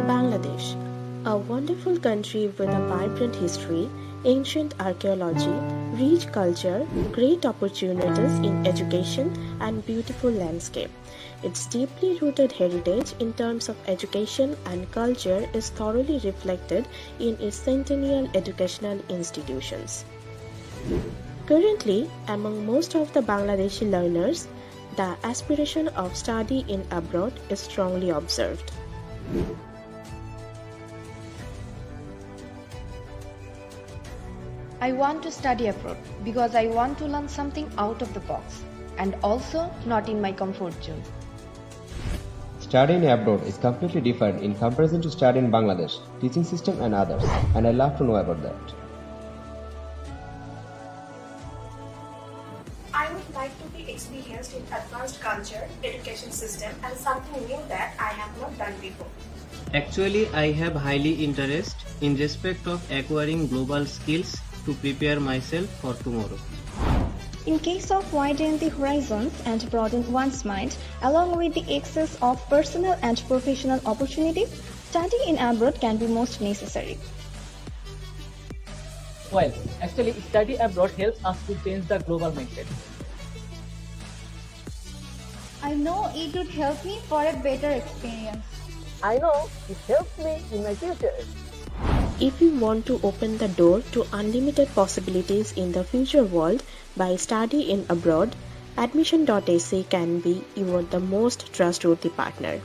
Bangladesh, a wonderful country with a vibrant history, ancient archaeology, rich culture, great opportunities in education, and beautiful landscape. Its deeply rooted heritage in terms of education and culture is thoroughly reflected in its centennial educational institutions. Currently, among most of the Bangladeshi learners, the aspiration of study in abroad is strongly observed. I want to study abroad because I want to learn something out of the box and also not in my comfort zone. Studying abroad is completely different in comparison to studying in Bangladesh, teaching system and others, and I love to know about that. I would like to be experienced in advanced culture, education system and something new that I have not done before. Actually, I have highly interest in respect of acquiring global skills to prepare myself for tomorrow. In case of widen the horizons and broaden one's mind, along with the access of personal and professional opportunities, studying in abroad can be most necessary. Well, actually, study abroad helps us to change the global mindset. I know it would help me for a better experience. I know it helps me in my future. If you want to open the door to unlimited possibilities in the future world by studying abroad, Admission.ac can be the most trustworthy partner.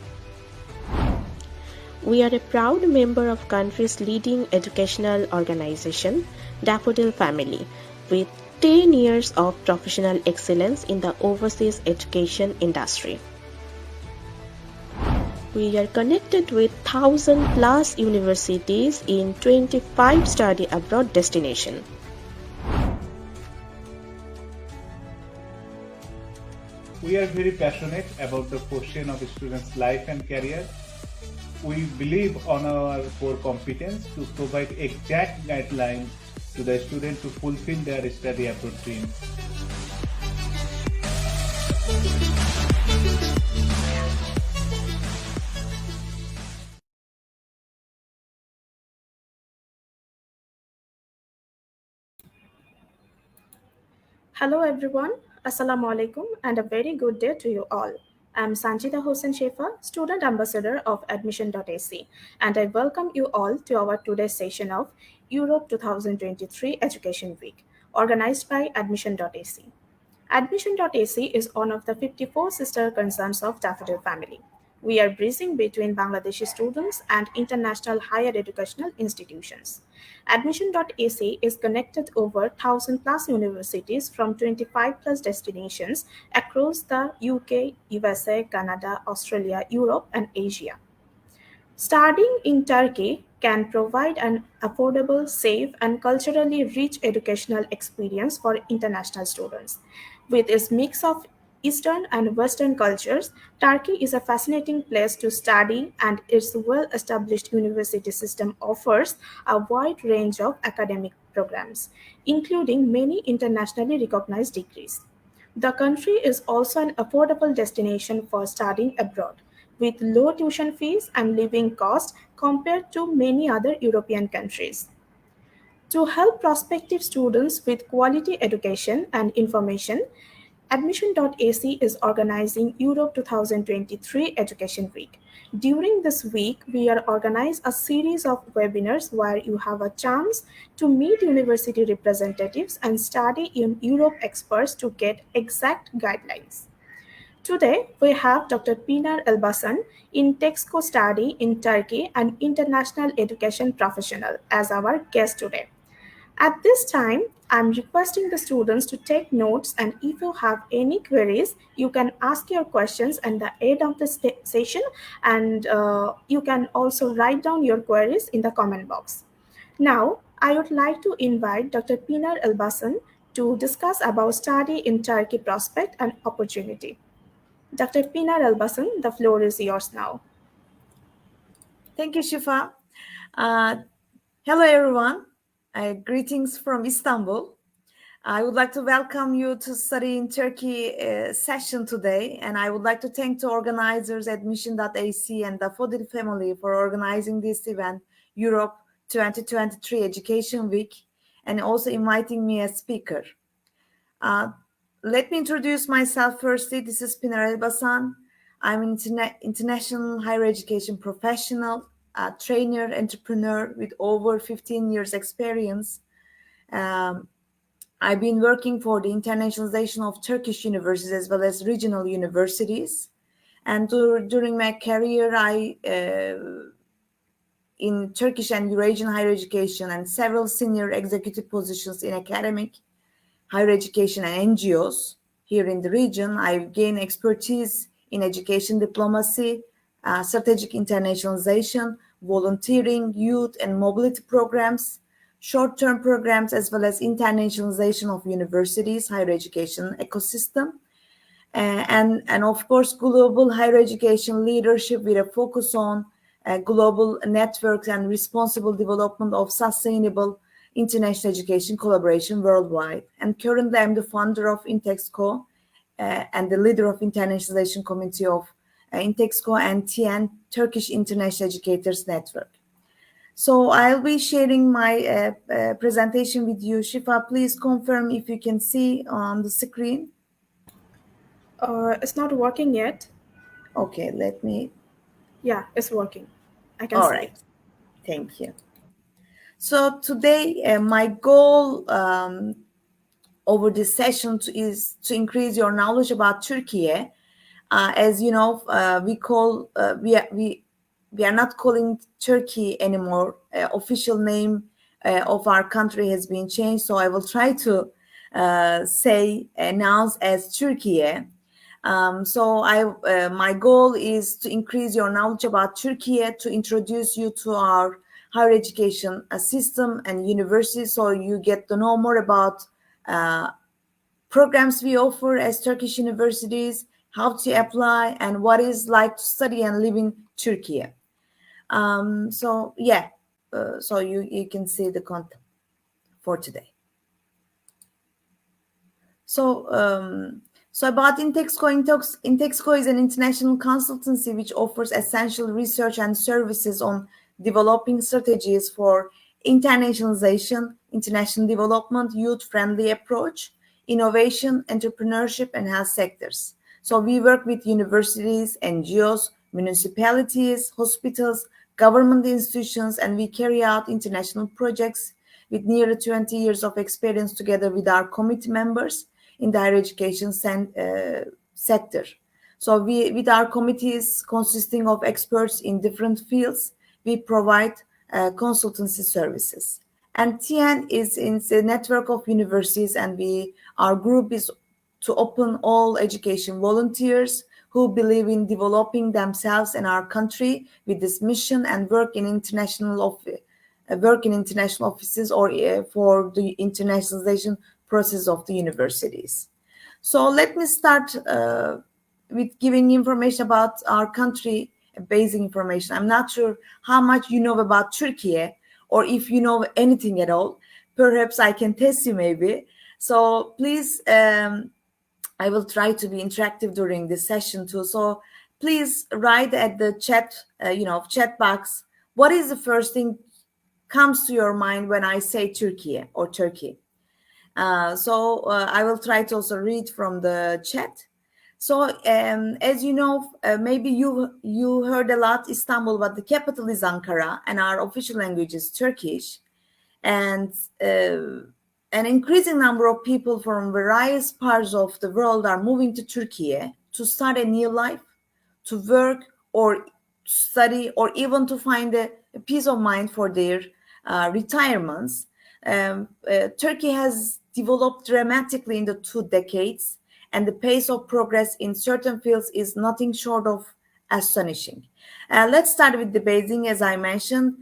We are a proud member of country's leading educational organization, Daffodil Family, with 10 years of professional excellence in the overseas education industry. We are connected with 1,000+ universities in 25 study abroad destinations. We are very passionate about the question of students' life and career. We believe on our core competence to provide exact guidelines to the student to fulfill their study abroad dreams. Hello everyone, Assalamu alaikum and a very good day to you all. I am 𝐄𝐝𝐻𝐵𝘁𝐻𝗀𝐽, Student Ambassador of Admission.ac, and I welcome you all to our today's session of Europe 2023 Education Week, organized by Admission.ac. Admission.ac is one of the 54 sister concerns of Daffodil Family. We are bridging between Bangladeshi students and international higher educational institutions. Admission.ac is connected over 1,000+ universities from 25+ destinations across the UK, USA, Canada, Australia, Europe, and Asia. Studying in Turkey can provide an affordable, safe, and culturally rich educational experience for international students. With its mix of Eastern and Western cultures, Turkey is a fascinating place to study, and its well-established university system offers a wide range of academic programs, including many internationally recognized degrees. The country is also an affordable destination for studying abroad, with low tuition fees and living costs compared to many other European countries. To help prospective students with quality education and information, Admission.ac is organizing Europe 2023 Education Week. During this week, we are organizing a series of webinars where you have a chance to meet university representatives and study in Europe experts to get exact guidelines. Today, we have Dr. Pinar Elbasan in Texco Study in Turkey and international education professional as our guest today. At this time, I'm requesting the students to take notes, and if you have any queries, you can ask your questions at the end of the session, and you can also write down your queries in the comment box. Now, I would like to invite Dr. Pinar Elbasan to discuss about study in Turkey prospect and opportunity. Dr. Pinar Elbasan, the floor is yours now. Thank you, Shifa. Hello, everyone. Greetings from Istanbul. I would like to welcome you to Study in Turkey session today, and I would like to thank the organizers Admission.ac and Daffodil Family for organizing this event, Europe 2023 Education Week, and also inviting me as speaker. Let me introduce myself firstly. This is Pınar Elbasan. I'm an international higher education professional, trainer, entrepreneur with over 15 years experience. I've been working for the internationalization of Turkish universities as well as regional universities. And during my career, in Turkish and Eurasian higher education and several senior executive positions in academic, higher education and NGOs here in the region. I've gained expertise in education diplomacy, strategic internationalization, volunteering, youth and mobility programs, short-term programs, as well as internationalization of universities, higher education ecosystem, and of course, global higher education leadership with a focus on global networks and responsible development of sustainable international education collaboration worldwide. And currently, I'm the founder of 𝐄𝐝𝐻𝐻𝐿 and the leader of internationalization committee of 𝐿 and 𝐶N Turkish International Educators Network. So I'll be sharing my presentation with you. Shifa, please confirm if you can see on the screen. It's not working yet. Okay, let me. Yeah, it's working. I can All see right. it. Thank you. So today, my goal over this session is to increase your knowledge about Türkiye. As you know, we are not calling Turkey anymore. Official name of our country has been changed, so I will try to announce as Türkiye. My goal is to increase your knowledge about Türkiye, to introduce you to our higher education system and university, so you get to know more about programs we offer as Turkish universities, how to apply, and what it's like to study and live in Türkiye. So you can see the content for today. So about 𝐿𝐿𝐻𝐻𝐿 is an international consultancy which offers essential research and services on developing strategies for internationalization, international development, youth-friendly approach, innovation, entrepreneurship, and health sectors. So we work with universities, NGOs, municipalities, hospitals, government institutions, and we carry out international projects with nearly 20 years of experience together with our committee members in the higher education sector. So with our committees consisting of experts in different fields, we provide consultancy services. And 𝐶N is in the network of universities, and our group is to open all education volunteers who believe in developing themselves and our country with this mission and work in international offices or for the internationalization process of the universities. So let me start with giving information about our country, basic information. I'm not sure how much you know about Türkiye, or if you know anything at all. Perhaps I can test you maybe. So please, I will try to be interactive during this session too. So please write at the chat, chat box, what is the first thing comes to your mind when I say Türkiye or Turkey? I will try to also read from the chat. So as you know, maybe you heard a lot Istanbul, but the capital is Ankara, and our official language is Turkish. And an increasing number of people from various parts of the world are moving to Türkiye to start a new life, to work or study, or even to find a peace of mind for their retirements. Turkey has developed dramatically in the 2 decades, and the pace of progress in certain fields is nothing short of astonishing. Let's start with the basic. As I mentioned,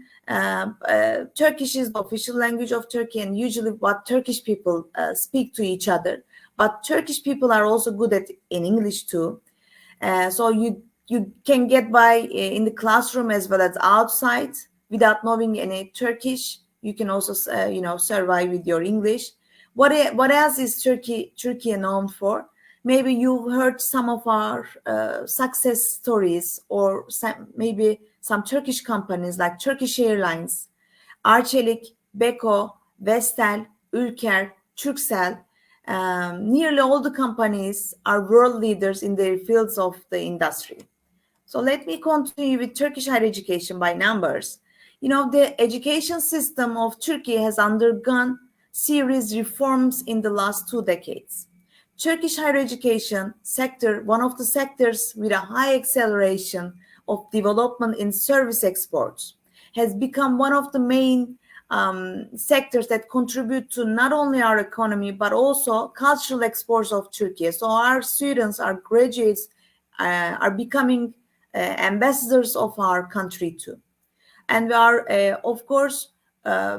Turkish is the official language of Turkey, and usually what Turkish people speak to each other. But Turkish people are also good in English too. So you can get by in the classroom as well as outside without knowing any Turkish. You can also survive with your English. What else is Turkey known for? Maybe you've heard some of our success stories, or maybe some Turkish companies like Turkish Airlines, 𝐄𝐮𝐫𝐽𝐶, Beko, Vestel, 𝐿ker, Turkcell. Nearly all the companies are world leaders in their fields of the industry. So let me continue with Turkish higher education by numbers. You know, the education system of Turkey has undergone serious reforms in the last 2 decades. Turkish higher education sector, one of the sectors with a high acceleration of development in service exports, has become one of the main sectors that contribute to not only our economy but also cultural exports of Turkey. So our students, our graduates are becoming ambassadors of our country too. And we are, of course,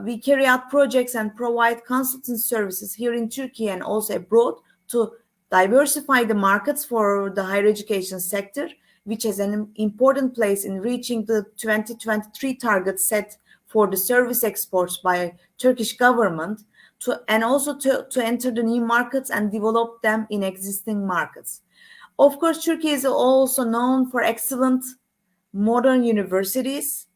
we carry out projects and provide consulting services here in Turkey and also abroad to diversify the markets for the higher education sector, which has an important place in reaching the 2023 target set for the service exports by Turkish government, and also to enter the new markets and develop them in existing markets. Of course, Turkey is also known for excellent modern universities.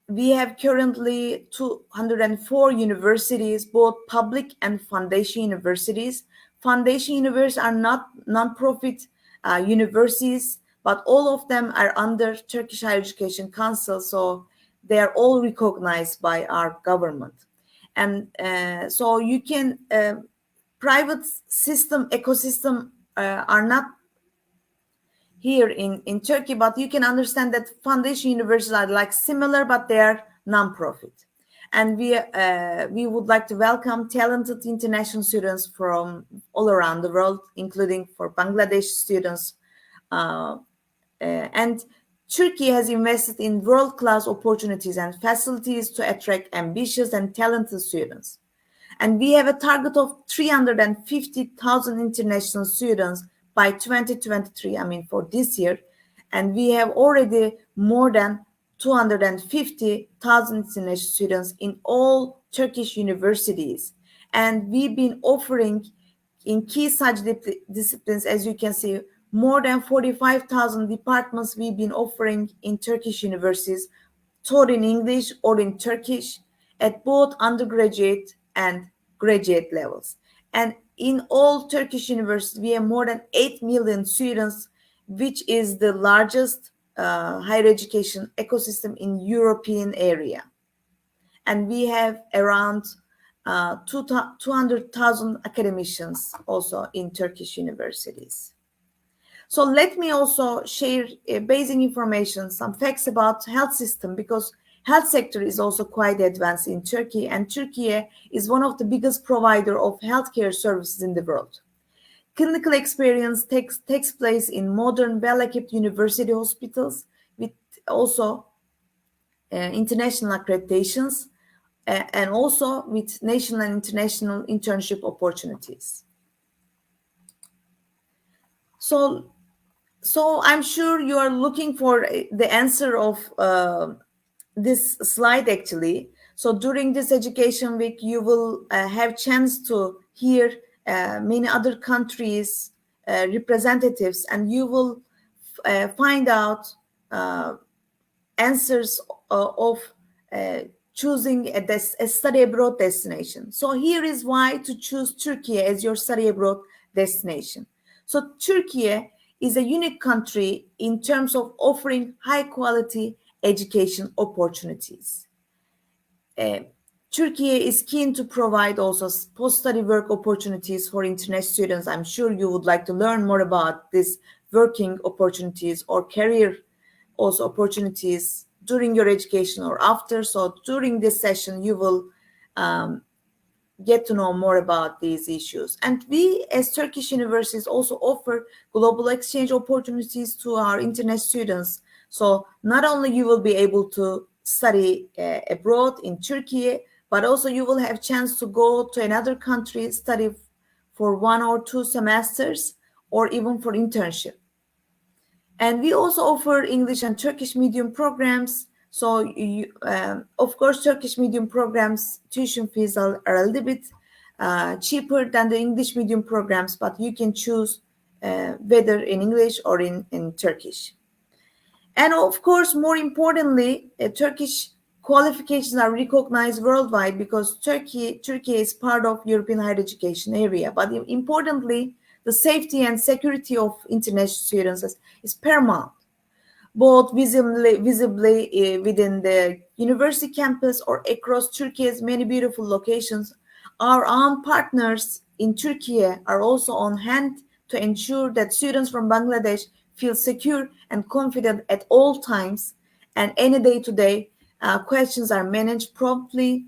We have currently 204 universities, both public and foundation universities. Foundation universities are not non-profit universities, but all of them are under Turkish Higher Education Council, so they are all recognized by our government. And so you can, private system, ecosystem are not here in Turkey, but you can understand that foundation universities are like similar, but they are non-profit. And we would like to welcome talented international students from all around the world, including for Bangladesh students. And Turkey has invested in world-class opportunities and facilities to attract ambitious and talented students. And we have a target of 350,000 international students by 2023, I mean for this year. And we have already more than 250,000 international students in all Turkish universities. And we've been offering in key such disciplines, as you can see, more than 45,000 departments we've been offering in Turkish universities, taught in English or in Turkish at both undergraduate and graduate levels. And in all Turkish universities, we have more than 8 million students, which is the largest higher education ecosystem in European area. And we have around 200,000 academicians also in Turkish universities. So let me also share basic information, some facts about health system, because health sector is also quite advanced in Turkey, and Turkey is one of the biggest provider of healthcare services in the world. Clinical experience takes place in modern, well-equipped university hospitals with also international accreditations and also with national and international internship opportunities. So I'm sure you are looking for the answer of this slide actually. So during this education week, you will have chance to hear many other countries representatives, and you will find out answers of choosing a study abroad destination. So here is why to choose Turkey as your study abroad destination. So Turkey is a unique country in terms of offering high quality education opportunities. Turkey is keen to provide also post-study work opportunities for international students. I'm sure you would like to learn more about these working opportunities or career also opportunities during your education or after. So during this session, you will get to know more about these issues. And we as Turkish universities also offer global exchange opportunities to our international students. So not only you will be able to study abroad in Turkey, but also you will have chance to go to another country, study for 1 or 2 semesters, or even for internship. And we also offer English and Turkish medium programs. So of course, Turkish medium programs tuition fees are a little bit cheaper than the English medium programs, but you can choose whether in English or in Turkish. And of course, more importantly, Turkish qualifications are recognized worldwide because Turkey is part of European higher education area. But importantly, the safety and security of international students is paramount, both visibly within the university campus or across Turkey's many beautiful locations. Our armed partners in Turkey are also on hand to ensure that students from Bangladesh feel secure and confident at all times, and any day-to-day questions are managed promptly,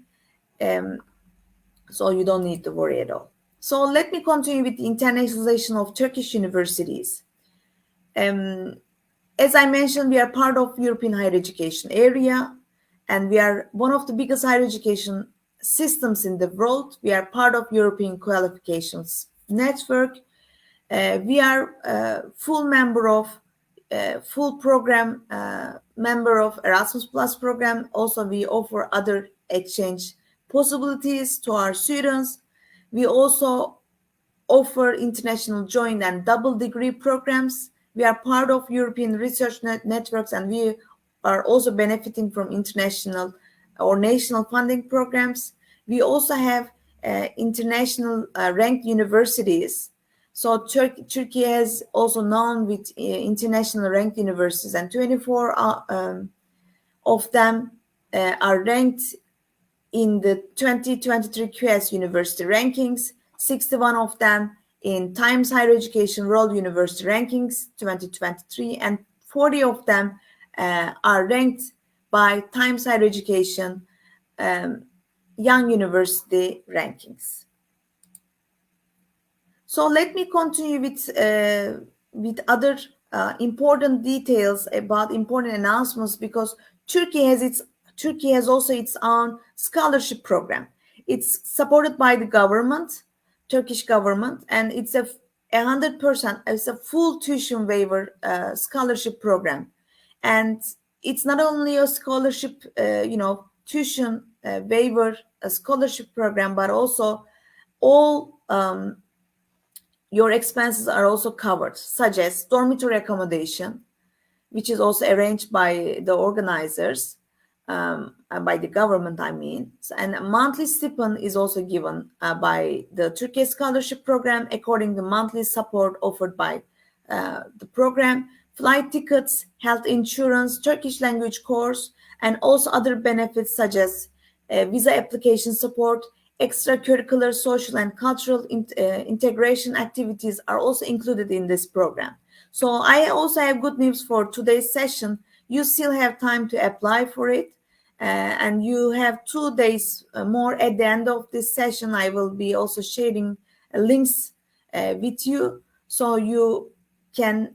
so you don't need to worry at all. So let me continue with the internationalization of Turkish universities. As I mentioned, we are part of European higher education area, and we are one of the biggest higher education systems in the world. We are part of European qualifications network. We are full member of full program member of Erasmus Plus program. Also, we offer other exchange possibilities to our students. We also offer international joint and double degree programs. We are part of European research networks, and we are also benefiting from international or national funding programs. We also have international ranked universities. So Turkey has also known with international ranked universities, and 24 of them are ranked in the 2023 QS University rankings, 61 of them in Times Higher Education World University Rankings 2023, and 40 of them are ranked by Times Higher Education Young University Rankings. So let me continue with other important details about important announcements, because Turkey has also its own scholarship program. It's supported by the government, Turkish government, and it's 100%. It's a full tuition waiver scholarship program, and it's not only a scholarship, tuition waiver scholarship program, but also all your expenses are also covered, such as dormitory accommodation, which is also arranged by the organizers, by the government, I mean. And a monthly stipend is also given by the Turkish Scholarship Program, according to monthly support offered by the program, flight tickets, health insurance, Turkish language course, and also other benefits such as visa application support, extracurricular, social, and cultural integration activities are also included in this program. So I also have good news for today's session. You still have time to apply for it, and you have 2 days more at the end of this session. I will be also sharing links with you, so you can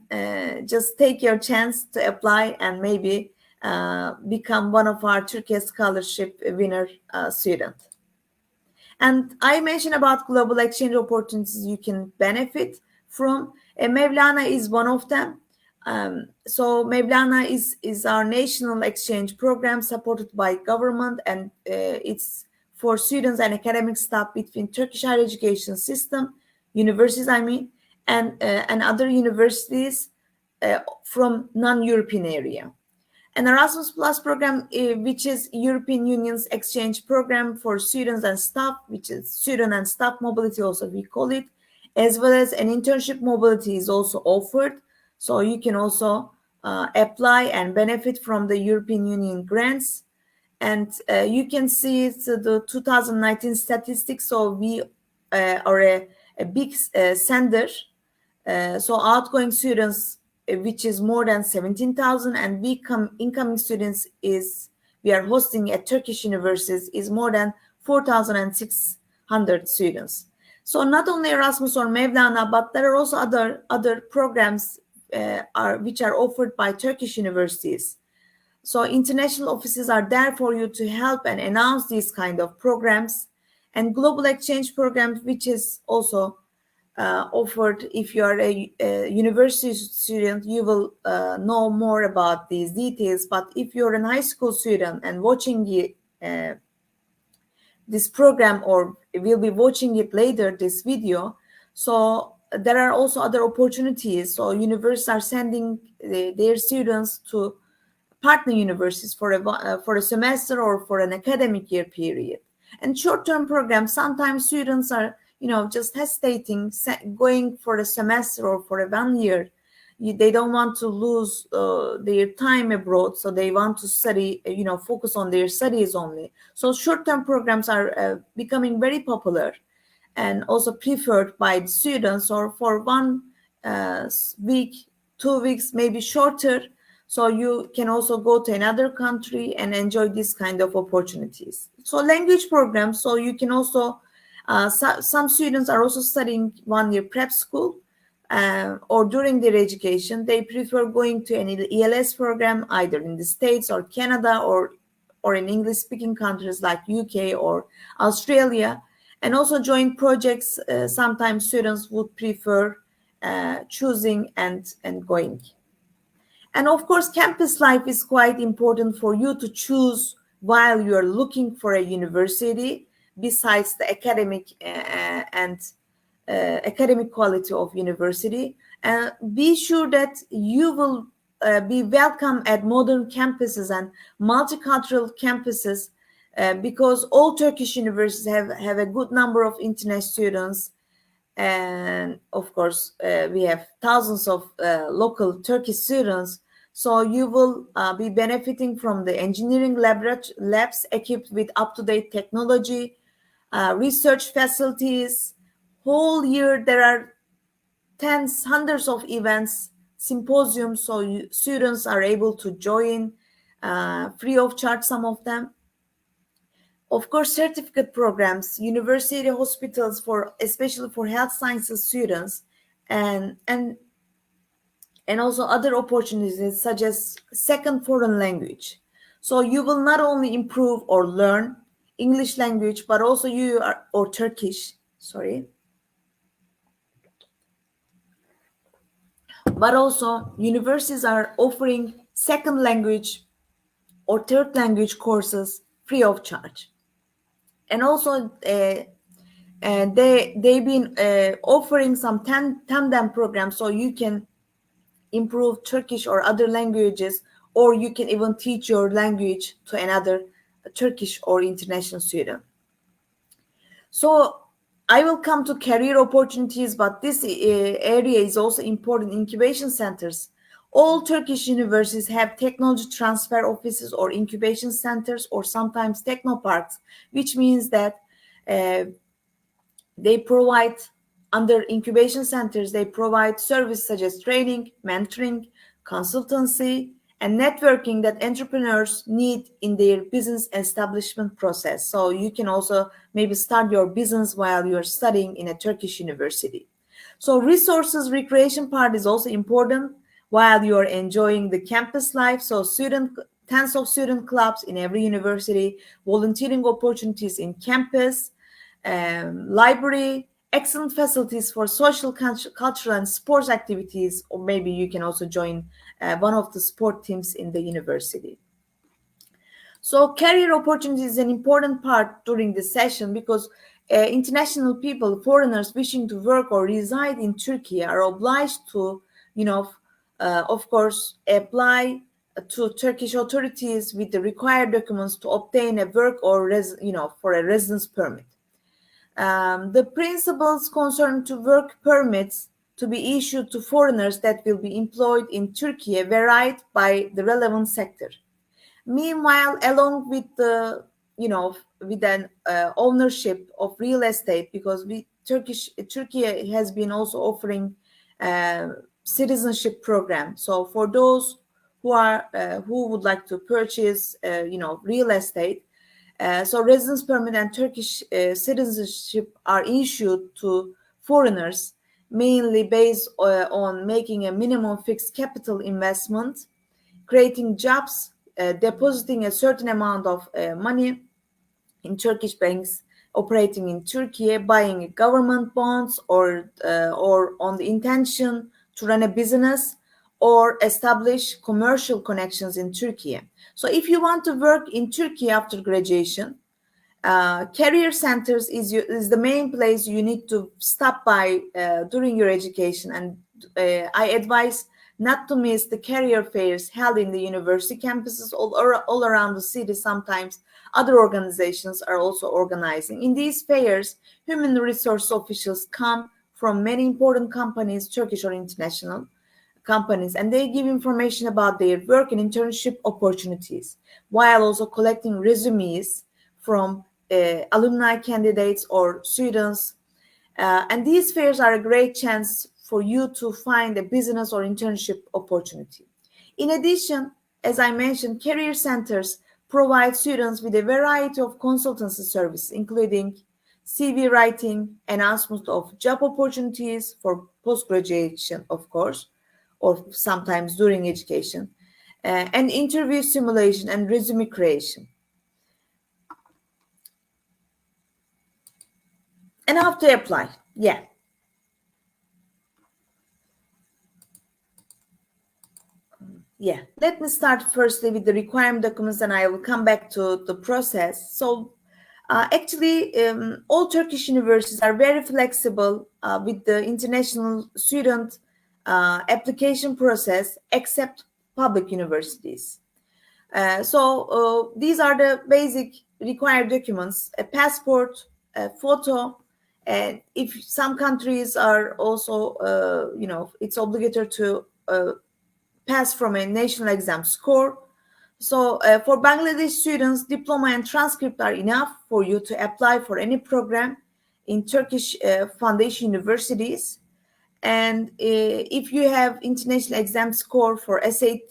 just take your chance to apply and maybe become one of our Turkish scholarship winner student. And I mentioned about global exchange opportunities you can benefit from. Mevlana is one of them. So Mevlana is our national exchange program supported by government, and it's for students and academic staff between Turkish higher education system, universities, I mean, and other universities from non-European area. An Erasmus Plus program, which is European Union's exchange program for students and staff, which is student and staff mobility also we call it, as well as an internship mobility is also offered. So you can also apply and benefit from the European Union grants. And you can see the 2019 statistics. So we are a big sender. So outgoing students, which is more than 17,000, and incoming students we are hosting at Turkish universities is more than 4,600 students. So not only Erasmus or Mevlana, but there are also other programs which are offered by Turkish universities. So international offices are there for you to help and announce these kind of programs, and global exchange programs, which is also offered. If you are a university student, you will know more about these details. But if you're a high school student and watching this program or will be watching it later, this video. So there are also other opportunities. So universities are sending their students to partner universities for a semester or for an academic year period. And short-term programs, sometimes students are, just hesitating, going for a semester or for a 1 year. They don't want to lose their time abroad, so they want to study, focus on their studies only. So short-term programs are becoming very popular and also preferred by the students, or for 1 week, 2 weeks, maybe shorter. So you can also go to another country and enjoy this kind of opportunities. So language programs, so you can also, some students are also studying 1 year prep school, or during their education, they prefer going to an ELS program, either in the States or Canada, or in English-speaking countries like UK or Australia, and also joint projects. Sometimes students would prefer choosing and going. And of course, campus life is quite important for you to choose while you are looking for a university, besides the academic and academic quality of university. Be sure that you will be welcome at modern campuses and multicultural campuses, because all Turkish universities have a good number of international students. And of course, we have thousands of local Turkish students. So you will be benefiting from the engineering labs equipped with up-to-date technology, research facilities. Whole year there are tens, hundreds of events, symposiums, so students are able to join free of charge, some of them. Of course, certificate programs, university hospitals, especially for health sciences students, and also other opportunities such as second foreign language. So you will not only improve or learn English language, but also or Turkish, sorry. But also universities are offering second language or third language courses free of charge. And also they've been offering some tandem programs, so you can improve Turkish or other languages, or you can even teach your language to another Turkish or international student. So I will come to career opportunities, but this area is also important. Incubation centers. All Turkish universities have technology transfer offices or incubation centers, or sometimes technoparks, which means that they provide, under incubation centers, they provide services such as training, mentoring, consultancy, and networking that entrepreneurs need in their business establishment process. So you can also maybe start your business while you're studying in a Turkish university. So resources, recreation part is also important while you're enjoying the campus life. So tens of student clubs in every university, volunteering opportunities in campus, library, excellent facilities for social, cultural, and sports activities, or maybe you can also join one of the sport teams in the university. So career opportunity is an important part during this session, because international people, foreigners wishing to work or reside in Turkey, are obliged to, of course, apply to Turkish authorities with the required documents to obtain a work or for a residence permit. The principles concerned to work permits to be issued to foreigners that will be employed in Turkey varied by the relevant sector. Meanwhile, along with the, with an ownership of real estate, because Turkey has been also offering citizenship program. So for those who would like to purchase, real estate, so residence permit and Turkish citizenship are issued to foreigners, mainly based on making a minimum fixed capital investment, creating jobs, depositing a certain amount of money in Turkish banks operating in Turkey, buying government bonds, or on the intention to run a business or establish commercial connections in Turkey. So if you want to work in Turkey after graduation, Career centers is the main place you need to stop by during your education, and I advise not to miss the career fairs held in the university campuses all around the city. Sometimes other organizations are also organizing. In these fairs, human resource officials come from many important companies, Turkish or international companies, and they give information about their work and internship opportunities, while also collecting resumes from alumni candidates or students. And these fairs are a great chance for you to find a business or internship opportunity. In addition, as I mentioned, career centers provide students with a variety of consultancy services, including CV writing, announcement of job opportunities for post-graduation, of course, or sometimes during education, and interview simulation and resume creation. And how to apply? Yeah. Let me start firstly with the requirement documents, and I will come back to the process. So actually, all Turkish universities are very flexible with the international student application process, except public universities. So these are the basic required documents: a passport, a photo, and if some countries are also, it's obligatory to pass from a national exam score. So for Bangladesh students, diploma and transcript are enough for you to apply for any program in Turkish foundation universities. And if you have international exam score for SAT,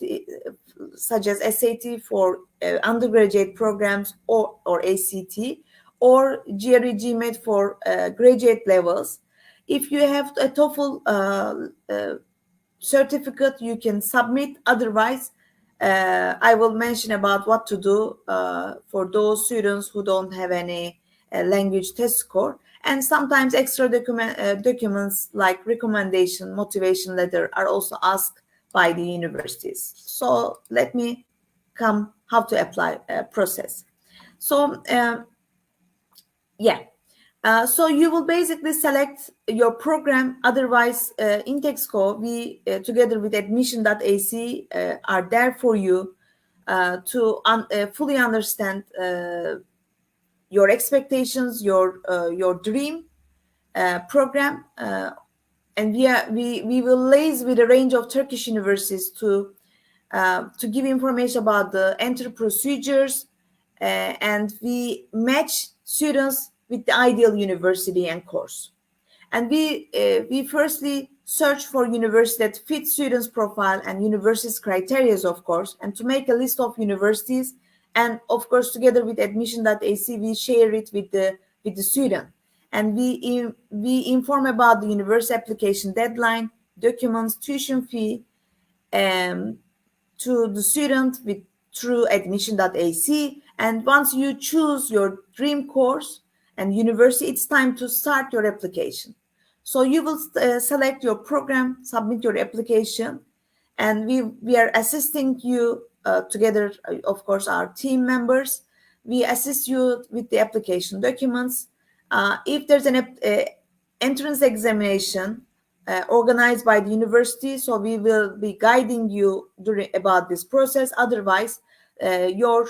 such as SAT for undergraduate programs or ACT, or GRE GMAT for graduate levels, if you have a TOEFL certificate, you can submit. Otherwise, I will mention about what to do for those students who don't have any language test score. And sometimes extra documents like recommendation, motivation letter are also asked by the universities. So let me come how to apply process. So so you will basically select your program. Otherwise, in 𝐄𝐝𝐻𝐶, we together with Admission.ac are there for you to fully understand your expectations, your dream program, and we will liaise with a range of Turkish universities to give information about the entry procedures, and we match students with the ideal university and course. And we firstly search for university that fits students' profile and university's criteria, of course, and to make a list of universities. And of course, together with Admission.ac, we share it with the student, and we inform about the university application deadline, documents, tuition fee, to the student through Admission.ac. And once you choose your dream course and university, it's time to start your application. So you will select your program, submit your application, and we are assisting you together, of course, our team members. We assist you with the application documents. If there's an entrance examination organized by the university, so we will be guiding you about this process. Otherwise, your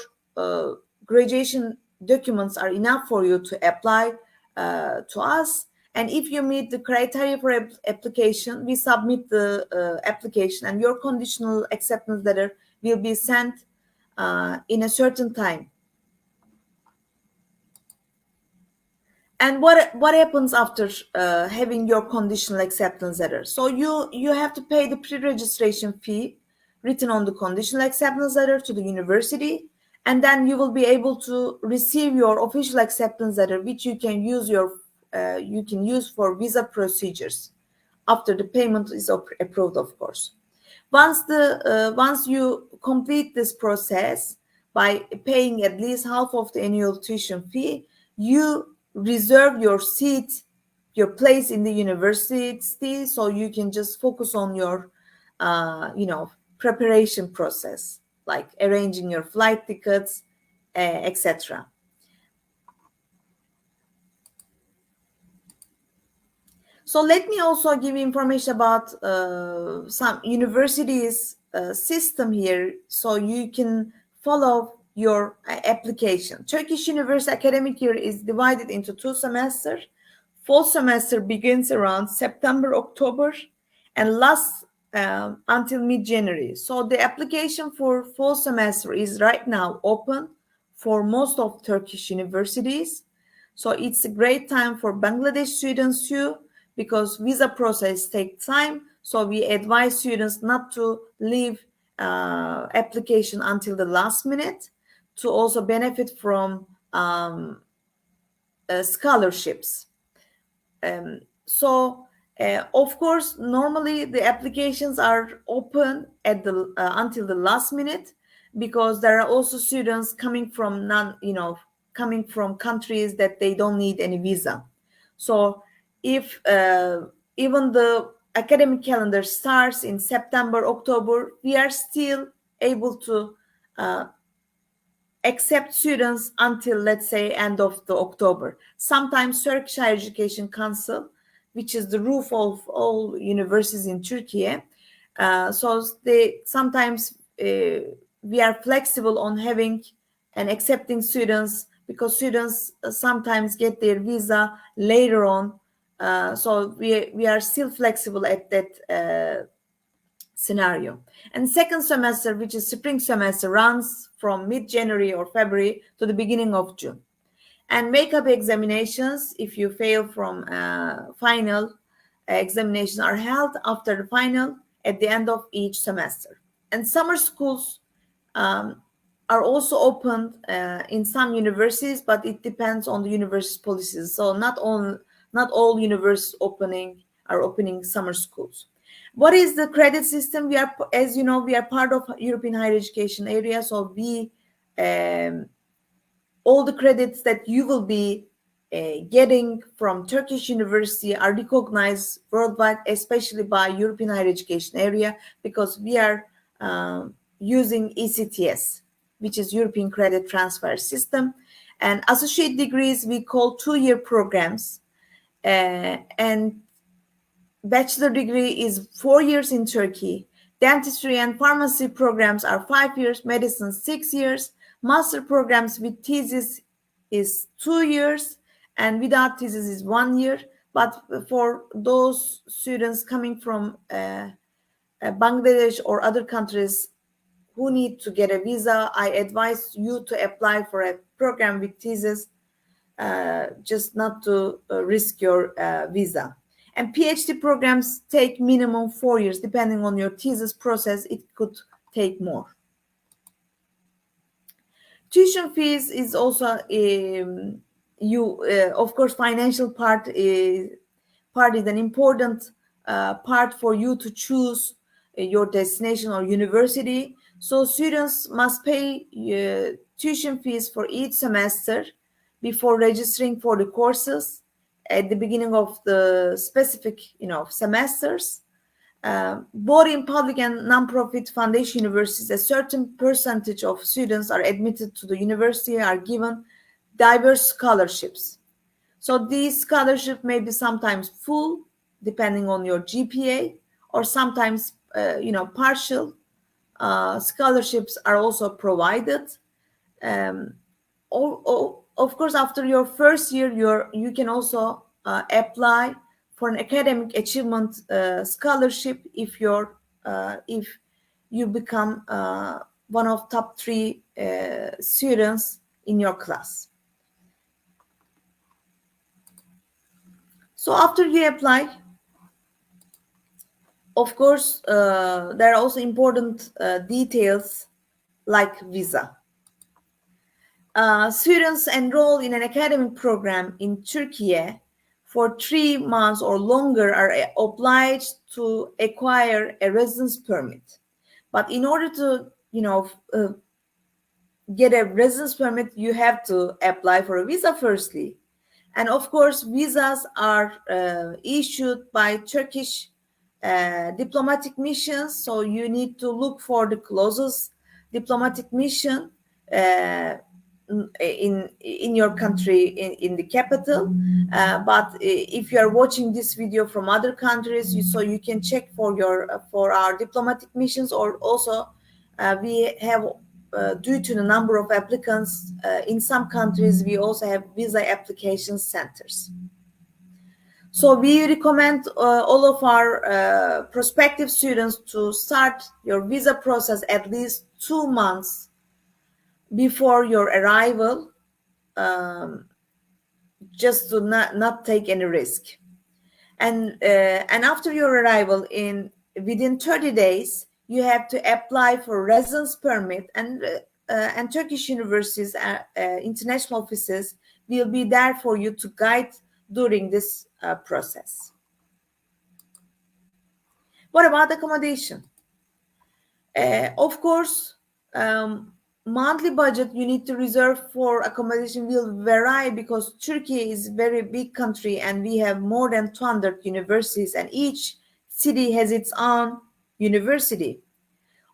graduation documents are enough for you to apply to us. And if you meet the criteria for application, we submit the application, and your conditional acceptance letter will be sent in a certain time. And what happens after having your conditional acceptance letter? So you have to pay the pre-registration fee written on the conditional acceptance letter to the university, and then you will be able to receive your official acceptance letter, which you can use for visa procedures after the payment is approved, of course. Once you complete this process by paying at least half of the annual tuition fee, you reserve your seat, your place in the university, so you can just focus on your preparation process, like arranging your flight tickets, etc. So let me also give you information about some universities system here, so you can follow your application. Turkish university academic year is divided into 2 semesters. Fall semester begins around September, October, and lasts until mid-January. So the application for fall semester is right now open for most of Turkish universities. So it's a great time for Bangladesh students too, because visa process takes time. So we advise students not to leave application until the last minute, to also benefit from scholarships. So of course, normally the applications are open at the until the last minute, because there are also students coming from coming from countries that they don't need any visa. So if even the academic calendar starts in September, October, we are still able to accept students until, let's say, end of the October. Sometimes Turkish Higher Education Council, which is the roof of all universities in Turkey, so they sometimes we are flexible on having and accepting students, because students sometimes get their visa later on. So we are still flexible at that scenario. And second semester, which is spring semester, runs from mid-January or February to the beginning of June. And makeup examinations, if you fail from final examinations, are held after the final at the end of each semester. And summer schools are also opened in some universities, but it depends on the university policies. So not all universities are opening summer schools. What is the credit system? We are, as you know, we are part of European higher education area. So we all the credits that you will be getting from Turkish university are recognized worldwide, especially by European higher education area, because we are using ECTS, which is European Credit Transfer System. And associate degrees we call 2-year programs, and bachelor degree is 4 years in Turkey. Dentistry and pharmacy programs are 5 years, medicine 6 years. Master programs with thesis is 2 years, and without thesis is 1 year. But for those students coming from Bangladesh or other countries who need to get a visa, I advise you to apply for a program with thesis, just not to risk your visa. And PhD programs take minimum 4 years. Depending on your thesis process, it could take more. Tuition fees is also of course, financial part is an important part for you to choose your destination or university. So students must pay tuition fees for each semester before registering for the courses at the beginning of the specific semesters. Both in public and non-profit foundation universities, a certain percentage of students are admitted to the university are given diverse scholarships. So these scholarships may be sometimes full, depending on your GPA, or sometimes partial scholarships are also provided. Of course, after your first year, you can also apply for an academic achievement scholarship if you become one of top 3 students in your class. So after you apply, of course, there are also important details like visa. Students enroll in an academic program in Turkey for 3 months or longer are obliged to acquire a residence permit. But in order to, get a residence permit, you have to apply for a visa firstly. And of course, visas are issued by Turkish diplomatic missions. So you need to look for the closest diplomatic mission in your country in the capital, but if you are watching this video from other countries, so you can check for your for our diplomatic missions, or also we have due to the number of applicants in some countries, we also have visa application centers. So we recommend all of our prospective students to start your visa process at least 2 months before your arrival, just to not take any risk. And after your arrival, within 30 days, you have to apply for residence permit, and Turkish universities, international offices will be there for you to guide during this process. What about accommodation? Of course, monthly budget you need to reserve for accommodation will vary, because Turkey is a very big country and we have more than 200 universities, and each city has its own university.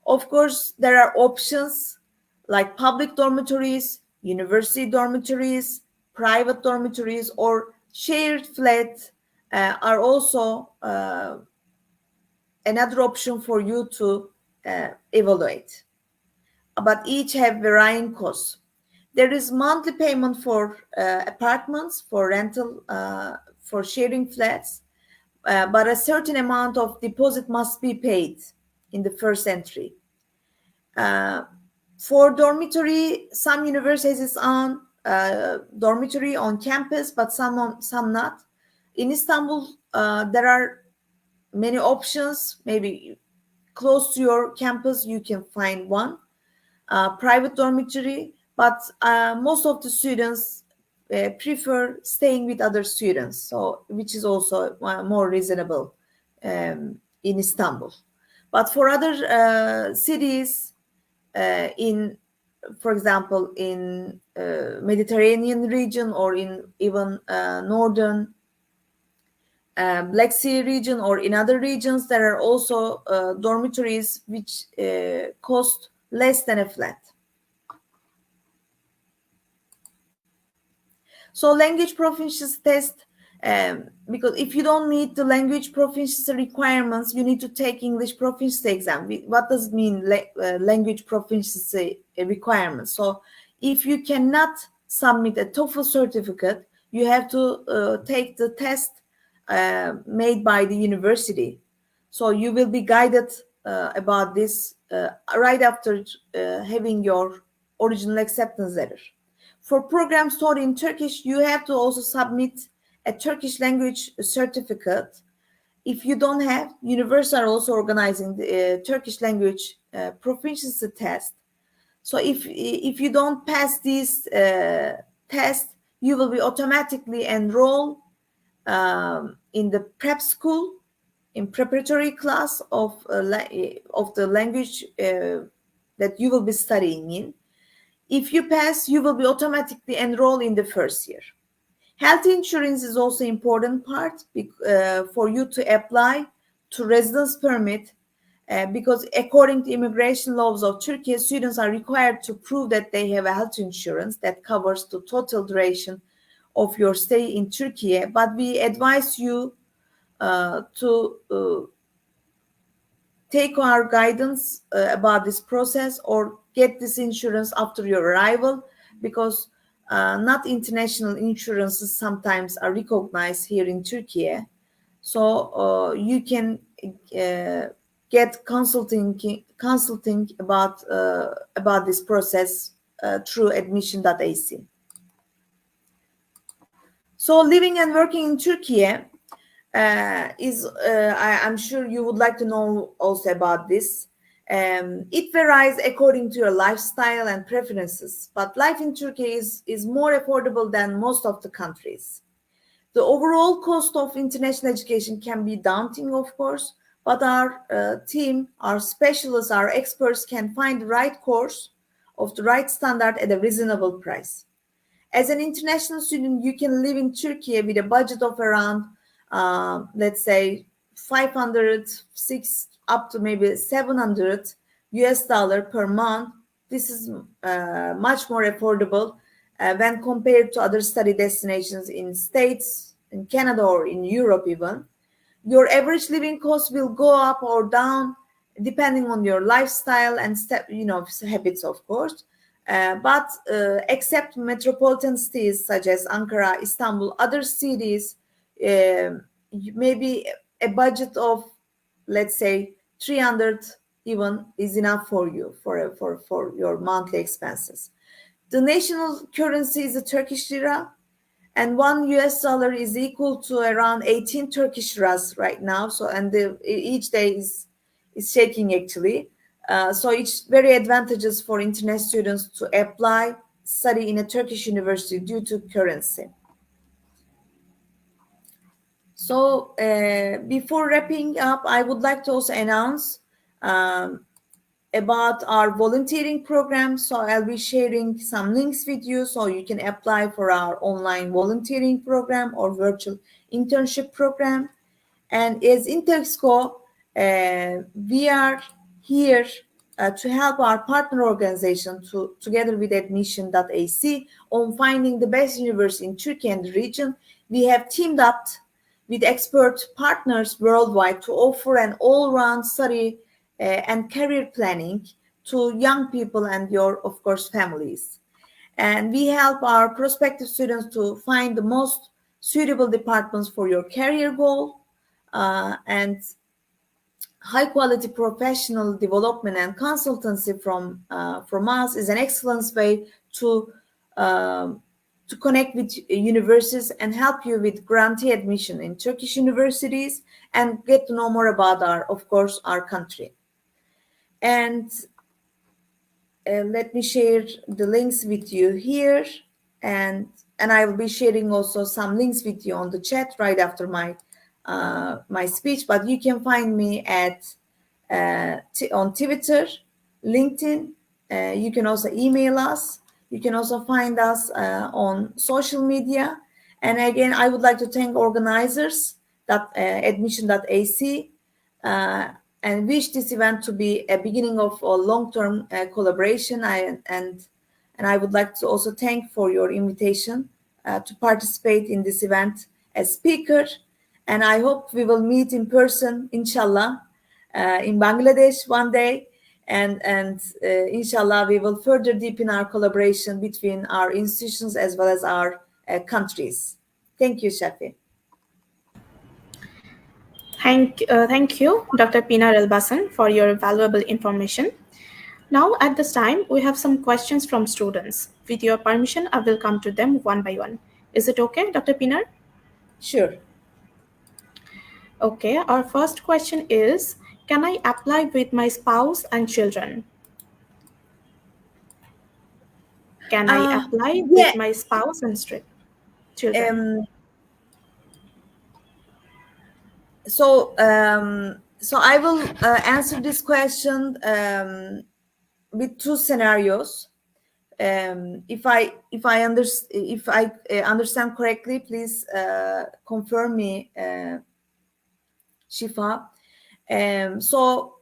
Of course, there are options like public dormitories, university dormitories, private dormitories, or shared flats are also another option for you to evaluate. But each have varying costs. There is monthly payment for apartments, for rental, for sharing flats, but a certain amount of deposit must be paid in the first entry. For dormitory, some universities on dormitory on campus, but some not. In Istanbul, there are many options. Maybe close to your campus, you can find one. Private dormitory, but most of the students prefer staying with other students, so which is also more reasonable in Istanbul. But for other cities, for example, in Mediterranean region, or in even northern Black Sea region, or in other regions, there are also dormitories which cost less than a flat. So language proficiency test, because if you don't meet the language proficiency requirements, you need to take English proficiency exam. What does it mean, language proficiency requirements? So if you cannot submit a TOEFL certificate, you have to take the test made by the university. So you will be guided about this right after having your original acceptance letter. For programs taught in Turkish, you have to also submit a Turkish language certificate. If you don't have, universities are also organizing the Turkish language proficiency test. So if you don't pass this test, you will be automatically enrolled in the prep school, in preparatory class of the language that you will be studying in. If you pass, you will be automatically enrolled in the first year. Health insurance is also important part for you to apply to residence permit, because according to immigration laws of Turkey, students are required to prove that they have a health insurance that covers the total duration of your stay in Turkey. But we advise you to take our guidance about this process, or get this insurance after your arrival, because not international insurances sometimes are recognized here in Turkey. So you can get consulting about this process through Admission.ac. So living and working in Turkey I'm sure you would like to know also about this. It varies according to your lifestyle and preferences, but life in Turkey is more affordable than most of the countries. The overall cost of international education can be daunting, of course, but our team, our specialists, our experts can find the right course of the right standard at a reasonable price. As an international student, you can live in Turkey with a budget of around let's say 500, up to maybe $700 per month. This is much more affordable when compared to other study destinations in States, in Canada, or in Europe even. Your average living cost will go up or down depending on your lifestyle and habits, of course. But except metropolitan cities such as Ankara, Istanbul, other cities, maybe a budget of, let's say, 300 even is enough for you for your monthly expenses. The national currency is the Turkish lira, and $1 is equal to around 18 Turkish liras right now. So, and each day is shaking actually. So it's very advantageous for international students to apply, study in a Turkish university due to currency. So before wrapping up, I would like to also announce about our volunteering program. So I'll be sharing some links with you so you can apply for our online volunteering program or virtual internship program. And as Intexco, we are here to help our partner organization together with Admission.ac on finding the best university in Turkey and the region. We have teamed up with expert partners worldwide to offer an all-round study and career planning to young people and your, of course, families. And we help our prospective students to find the most suitable departments for your career goal, and high quality professional development and consultancy from us is an excellent way to connect with universities and help you with grantee admission in Turkish universities and get to know more about our country. And let me share the links with you here, and I will be sharing also some links with you on the chat right after my speech. But you can find me on Twitter, LinkedIn. You can also email us. You can also find us on social media. And again, I would like to thank organizers Admission.ac and wish this event to be a beginning of a long-term collaboration. And I would like to also thank for your invitation to participate in this event as speaker. And I hope we will meet in person, inshallah, in Bangladesh one day. And inshallah, we will further deepen our collaboration between our institutions as well as our countries. Thank you, Shafi. Thank you, Dr. Pinar Elbasan, for your valuable information. Now, at this time, we have some questions from students. With your permission, I will come to them one by one. Is it okay, Dr. Pinar? Sure. Okay, our first question is, can I apply with my spouse and children? Can I apply with my spouse and children? So I will answer this question with two scenarios. If I understand correctly, please confirm me, Shifa. So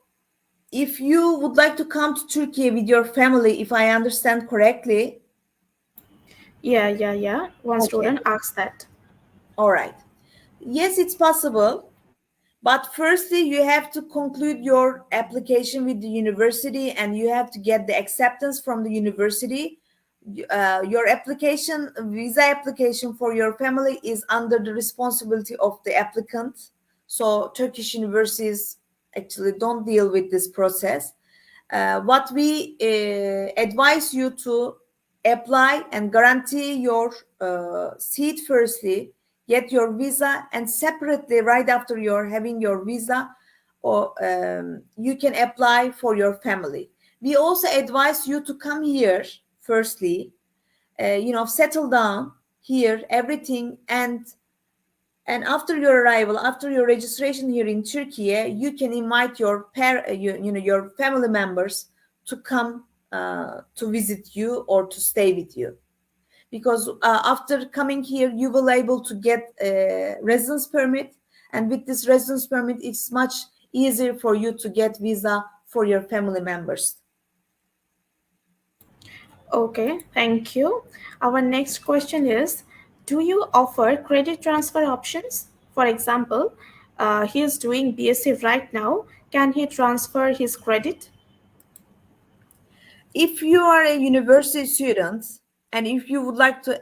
if you would like to come to Turkey with your family, if I understand correctly. Yeah. One student asked that. All right. Yes, it's possible. But firstly, you have to conclude your application with the university and you have to get the acceptance from the university. Your visa application for your family is under the responsibility of the applicant. So Turkish universities actually don't deal with this process. What we advise you to apply and guarantee your seat firstly, get your visa, and separately right after you're having your visa, or you can apply for your family. We also advise you to come here firstly, settle down here, everything, and after your arrival, after your registration here in Turkey, you can invite your your family members to come to visit you or to stay with you. Because after coming here, you will able to get a residence permit. And with this residence permit, it's much easier for you to get visa for your family members. Okay, thank you. Our next question is, do you offer credit transfer options? For example, he is doing BSc right now. Can he transfer his credit? If you are a university student and if you would like to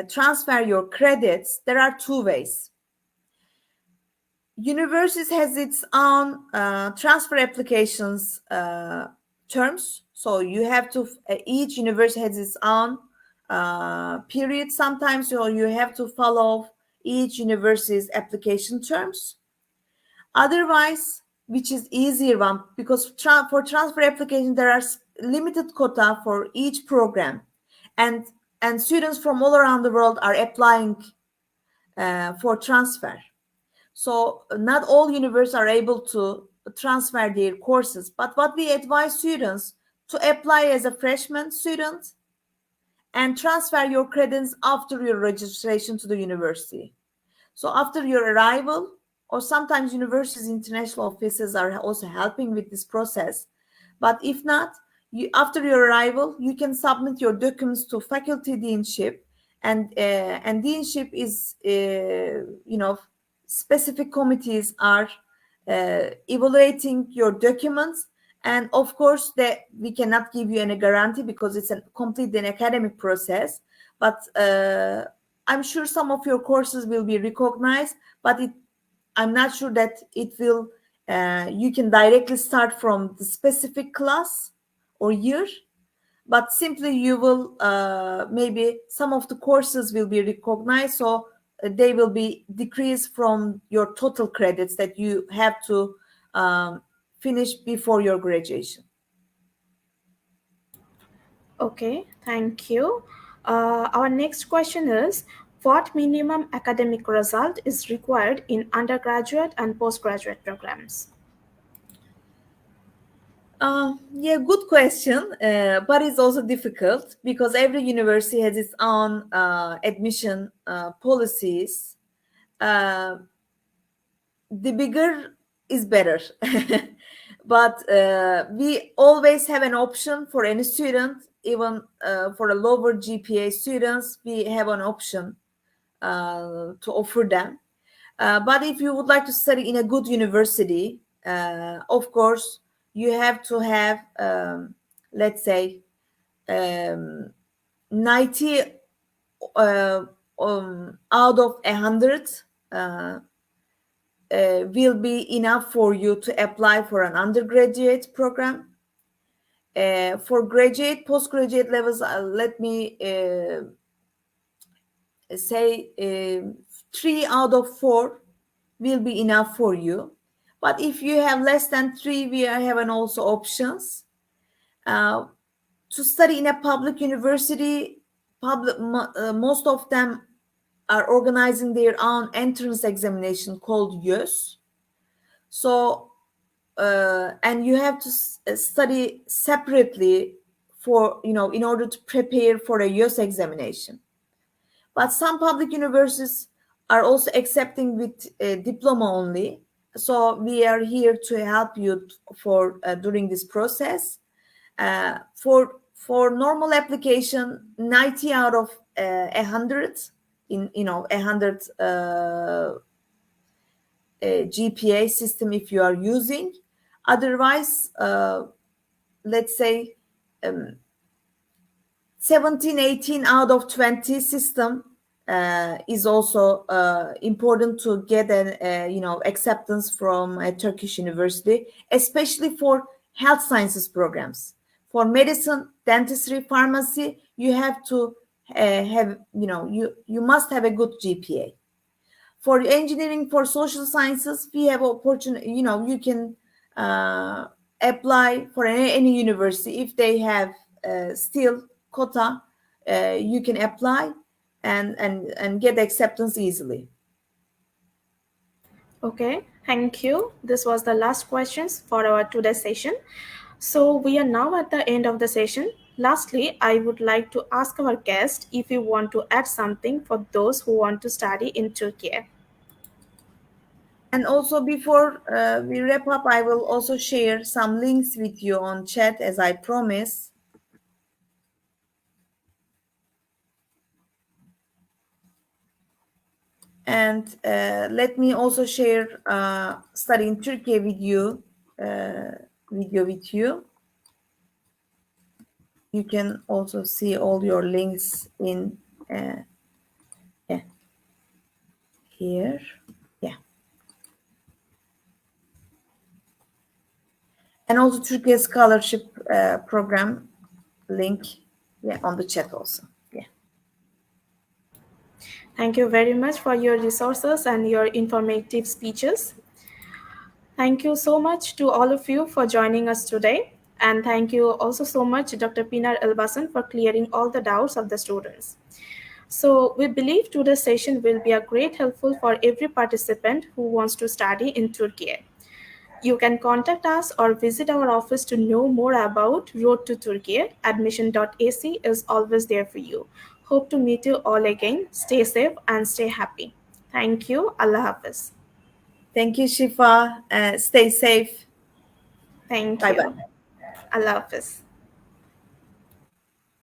transfer your credits, there are two ways. Universities has its own transfer applications terms. So you have to, each university has its own period sometimes, so you have to follow each university's application terms. Otherwise, which is easier one, because for transfer application, there are limited quota for each program. And students from all around the world are applying for transfer. So not all universities are able to transfer their courses. But what we advise students to apply as a freshman student and transfer your credits after your registration to the university. So after your arrival, or sometimes universities' international offices are also helping with this process. But if not, after your arrival, you can submit your documents to faculty deanship, and deanship is, specific committees are evaluating your documents. And of course, we cannot give you any guarantee because it's a completely an academic process. But I'm sure some of your courses will be recognized, but I'm not sure that it will. You can directly start from the specific class or year, but simply you will maybe some of the courses will be recognized, so they will be decreased from your total credits that you have to finish before your graduation. Okay, thank you. Our next question is, what minimum academic result is required in undergraduate and postgraduate programs? Yeah, good question, but it's also difficult because every university has its own admission policies. The bigger is better, but we always have an option for any student, even for a lower GPA students, we have an option to offer them. But if you would like to study in a good university, of course, you have to have, let's say, 90 out of 100 will be enough for you to apply for an undergraduate program. For graduate, postgraduate levels, let me say 3 out of 4 will be enough for you. But if you have less than 3, we are having also options. To study in a public university, most of them are organizing their own entrance examination called 𝐄𝐝𝐻. So, and you have to study separately for, in order to prepare for a 𝐄𝐝𝐻 examination. But some public universities are also accepting with diploma only. So we are here to help you for during this process. For normal application, 90 out of 100 in 100 GPA system if you are using. Otherwise, let's say 17, 18 out of 20 system is also important to get an acceptance from a Turkish university, especially for health sciences programs. For medicine, dentistry, pharmacy, you have to have, you must have a good GPA. For engineering, for social sciences, we have opportunity, you can apply for any university. If they have still quota, you can apply and get acceptance easily. Okay, thank you. This was the last questions for our today's session. So we are now at the end of the session. Lastly, I would like to ask our guest if you want to add something for those who want to study in Turkey. And also before we wrap up, I will also share some links with you on chat as I promised. And let me also share study in Turkey video with you. You can also see all your links in here. Yeah. And also Turkey scholarship program link on the chat also. Thank you very much for your resources and your informative speeches. Thank you so much to all of you for joining us today. And thank you also so much, Dr. Pinar Elbasan, for clearing all the doubts of the students. So we believe today's session will be a great helpful for every participant who wants to study in Turkey. You can contact us or visit our office to know more about Road to Turkey. Admission.ac is always there for you. Hope to meet you all again. Stay safe and stay happy. Thank you. Allah Hafiz. Thank you, Shifa. Stay safe. Thank Bye-bye. you. Allah Hafiz.